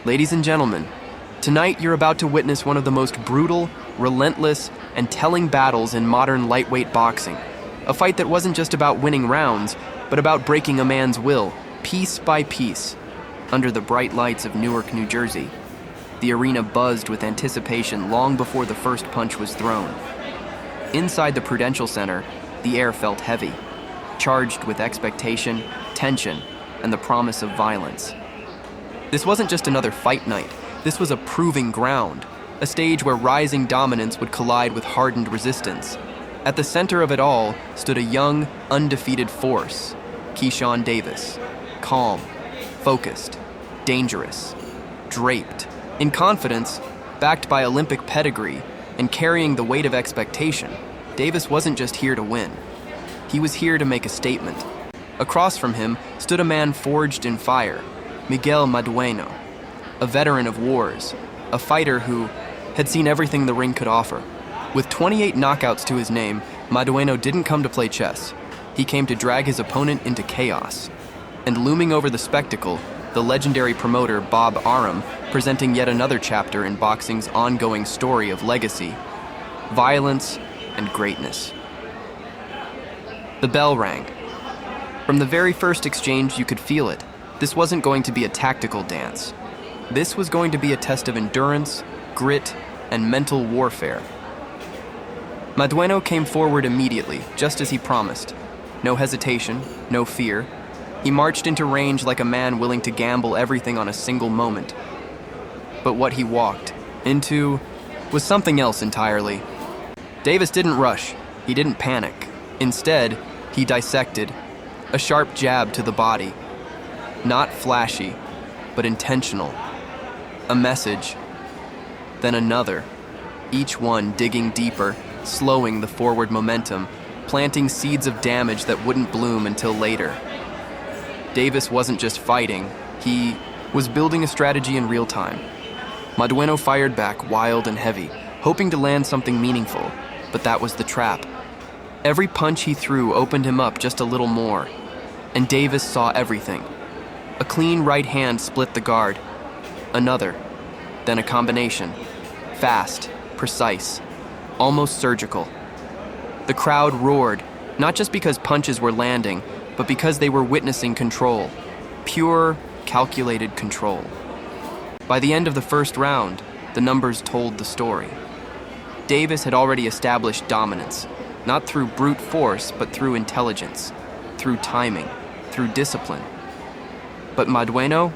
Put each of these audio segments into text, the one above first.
Ladies and gentlemen, tonight you're about to witness one of the most brutal, relentless, and telling battles in modern lightweight boxing. A fight that wasn't just about winning rounds, but about breaking a man's will, piece by piece. Under the bright lights of Newark, New Jersey, the arena buzzed with anticipation long before the first punch was thrown. Inside the Prudential Center, the air felt heavy, charged with expectation, tension, and the promise of violence. This wasn't just another fight night. This was a proving ground, a stage where rising dominance would collide with hardened resistance. At the center of it all stood a young, undefeated force, Keyshawn Davis. Calm, focused, dangerous, draped. In confidence, backed by Olympic pedigree, and carrying the weight of expectation, Davis wasn't just here to win. He was here to make a statement. Across from him stood a man forged in fire, Miguel Madueno, a veteran of wars, a fighter who had seen everything the ring could offer. With 28 knockouts to his name, Madueno didn't come to play chess. He came to drag his opponent into chaos. And looming over the spectacle, the legendary promoter Bob Arum, presenting yet another chapter in boxing's ongoing story of legacy, violence, and greatness. The bell rang. From the very first exchange, you could feel it. This wasn't going to be a tactical dance. This was going to be a test of endurance, grit, and mental warfare. Madueno came forward immediately, just as he promised. No hesitation, no fear. He marched into range like a man willing to gamble everything on a single moment. But what he walked into was something else entirely. Davis didn't rush. He didn't panic. Instead, he dissected. A sharp jab to the body. Not flashy, but intentional. A message, then another, each one digging deeper, slowing the forward momentum, planting seeds of damage that wouldn't bloom until later. Davis wasn't just fighting, he was building a strategy in real time. Madueno fired back wild and heavy, hoping to land something meaningful, but that was the trap. Every punch he threw opened him up just a little more, and Davis saw everything. A clean right hand split the guard. Another, then a combination. Fast, precise, almost surgical. The crowd roared, not just because punches were landing, but because they were witnessing control. Pure, calculated control. By the end of the first round, the numbers told the story. Davis had already established dominance, not through brute force, but through intelligence, through timing, through discipline. But Madueno,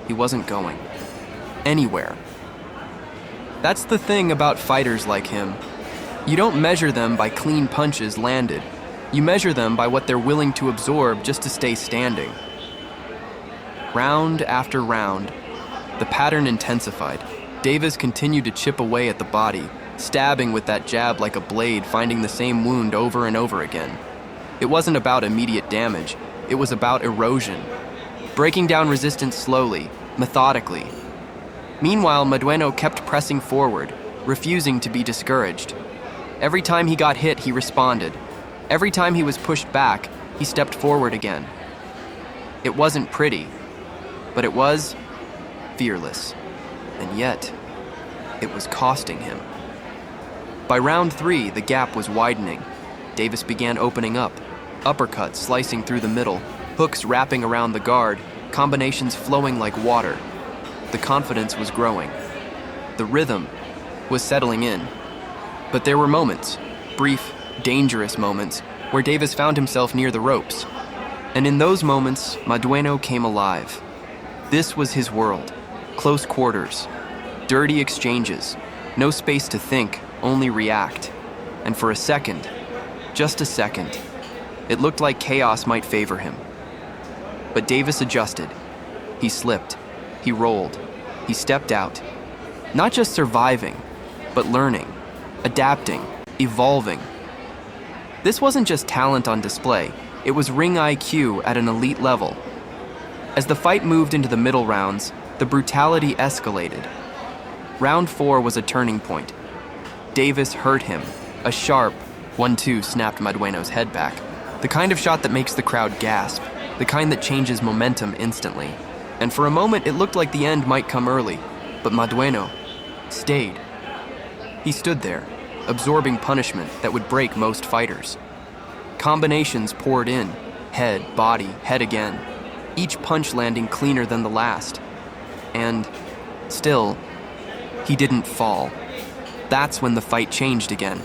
he wasn't going anywhere. That's the thing about fighters like him. You don't measure them by clean punches landed. You measure them by what they're willing to absorb just to stay standing. Round after round, the pattern intensified. Davis continued to chip away at the body, stabbing with that jab like a blade, finding the same wound over and over again. It wasn't about immediate damage. It was about erosion. Breaking down resistance slowly, methodically. Meanwhile, Madueno kept pressing forward, refusing to be discouraged. Every time he got hit, he responded. Every time he was pushed back, he stepped forward again. It wasn't pretty, but it was fearless. And yet, it was costing him. By round 3, the gap was widening. Davis began opening up, uppercuts slicing through the middle, hooks wrapping around the guard, combinations flowing like water. The confidence was growing. The rhythm was settling in. But there were moments, brief, dangerous moments, where Davis found himself near the ropes. And in those moments, Madueno came alive. This was his world. Close quarters, dirty exchanges, no space to think, only react. And for a second, just a second, it looked like chaos might favor him. But Davis adjusted. He slipped. He rolled. He stepped out. Not just surviving, but learning, adapting, evolving. This wasn't just talent on display. It was ring IQ at an elite level. As the fight moved into the middle rounds, the brutality escalated. Round 4 was a turning point. Davis hurt him. A sharp 1-2 snapped Madueno's head back. The kind of shot that makes the crowd gasp. The kind that changes momentum instantly. And for a moment, it looked like the end might come early, but Madueno stayed. He stood there, absorbing punishment that would break most fighters. Combinations poured in, head, body, head again, each punch landing cleaner than the last. And still, he didn't fall. That's when the fight changed again.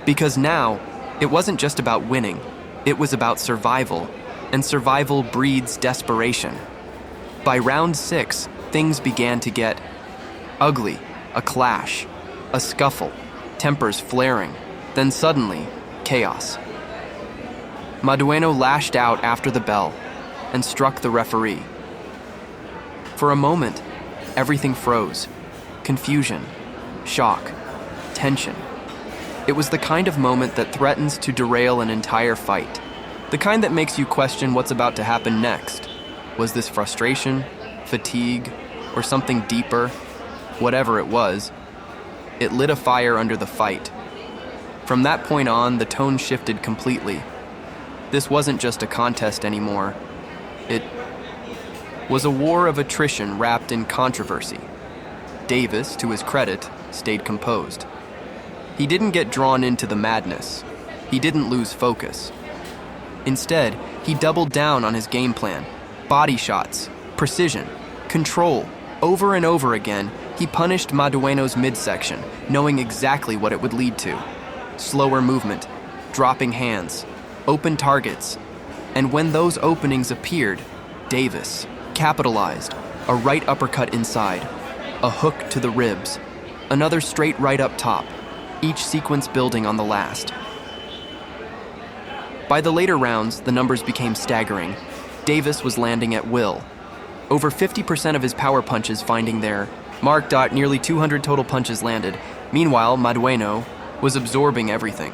Because now, it wasn't just about winning, it was about survival, and survival breeds desperation. By round 6, things began to get ugly, a clash, a scuffle, tempers flaring, then suddenly, chaos. Madueno lashed out after the bell and struck the referee. For a moment, everything froze. Confusion, shock, tension. It was the kind of moment that threatens to derail an entire fight. The kind that makes you question what's about to happen next. Was this frustration, fatigue, or something deeper? Whatever it was, it lit a fire under the fight. From that point on, the tone shifted completely. This wasn't just a contest anymore. It was a war of attrition wrapped in controversy. Davis, to his credit, stayed composed. He didn't get drawn into the madness. He didn't lose focus. Instead, he doubled down on his game plan. Body shots, precision, control. Over and over again, he punished Madueno's midsection, knowing exactly what it would lead to. Slower movement, dropping hands, open targets. And when those openings appeared, Davis capitalized. A right uppercut inside, a hook to the ribs, another straight right up top, each sequence building on the last. By the later rounds, the numbers became staggering. Davis was landing at will. Over 50% of his power punches finding their mark. Nearly 200 total punches landed. Meanwhile, Madueno was absorbing everything.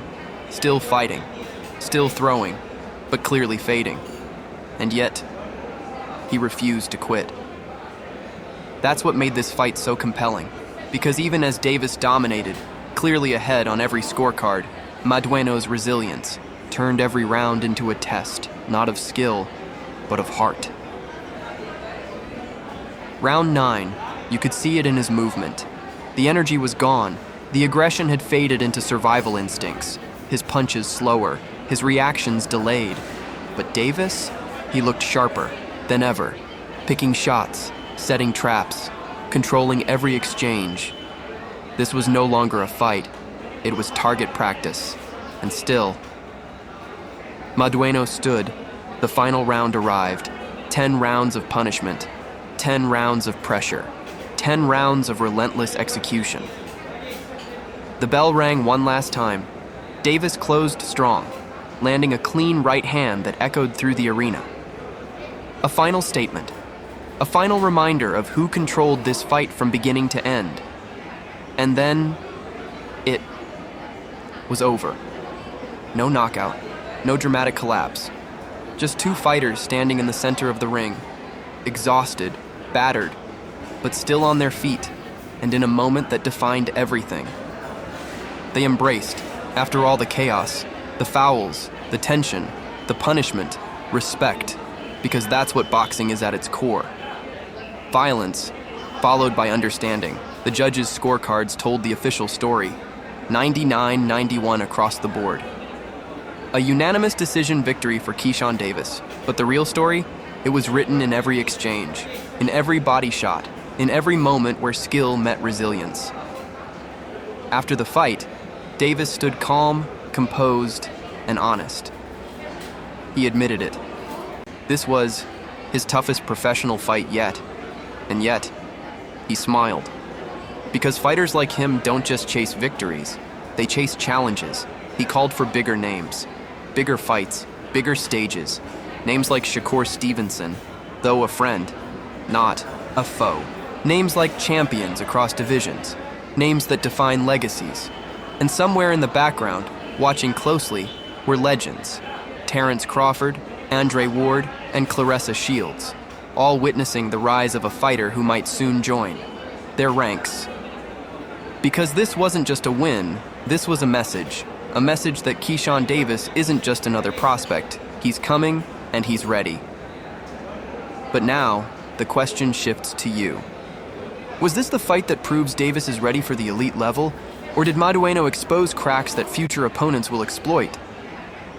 Still fighting, still throwing, but clearly fading. And yet, he refused to quit. That's what made this fight so compelling, because even as Davis dominated, clearly ahead on every scorecard, Madueno's resilience turned every round into a test, not of skill, but of heart. Round 9, you could see it in his movement. The energy was gone. The aggression had faded into survival instincts. His punches slower, his reactions delayed. But Davis, he looked sharper than ever, picking shots, setting traps, controlling every exchange. This was no longer a fight. It was target practice. And still, Madueno stood. The final round arrived. 10 rounds of punishment. 10 rounds of pressure. 10 rounds of relentless execution. The bell rang one last time. Davis closed strong, landing a clean right hand that echoed through the arena. A final statement. A final reminder of who controlled this fight from beginning to end. And then, it was over. No knockout, no dramatic collapse. Just two fighters standing in the center of the ring, exhausted, battered, but still on their feet, and in a moment that defined everything. They embraced, after all the chaos, the fouls, the tension, the punishment, respect, because that's what boxing is at its core. Violence, followed by understanding. The judges' scorecards told the official story, 99-91 across the board. A unanimous decision victory for Keyshawn Davis, but the real story? It was written in every exchange, in every body shot, in every moment where skill met resilience. After the fight, Davis stood calm, composed, and honest. He admitted it. This was his toughest professional fight yet, and yet, he smiled. Because fighters like him don't just chase victories, they chase challenges. He called for bigger names, bigger fights, bigger stages. Names like Shakur Stevenson, though a friend, not a foe. Names like champions across divisions, names that define legacies. And somewhere in the background, watching closely, were legends. Terrence Crawford, Andre Ward, and Claressa Shields, all witnessing the rise of a fighter who might soon join their ranks. Because this wasn't just a win, this was a message that Keyshawn Davis isn't just another prospect. He's coming, and he's ready. But now, the question shifts to you. Was this the fight that proves Davis is ready for the elite level, or did Madueno expose cracks that future opponents will exploit?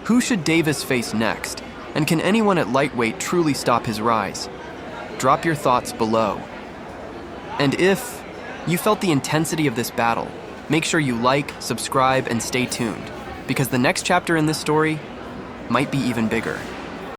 Who should Davis face next, and can anyone at lightweight truly stop his rise? Drop your thoughts below. And if you felt the intensity of this battle, make sure you like, subscribe, and stay tuned, because the next chapter in this story might be even bigger.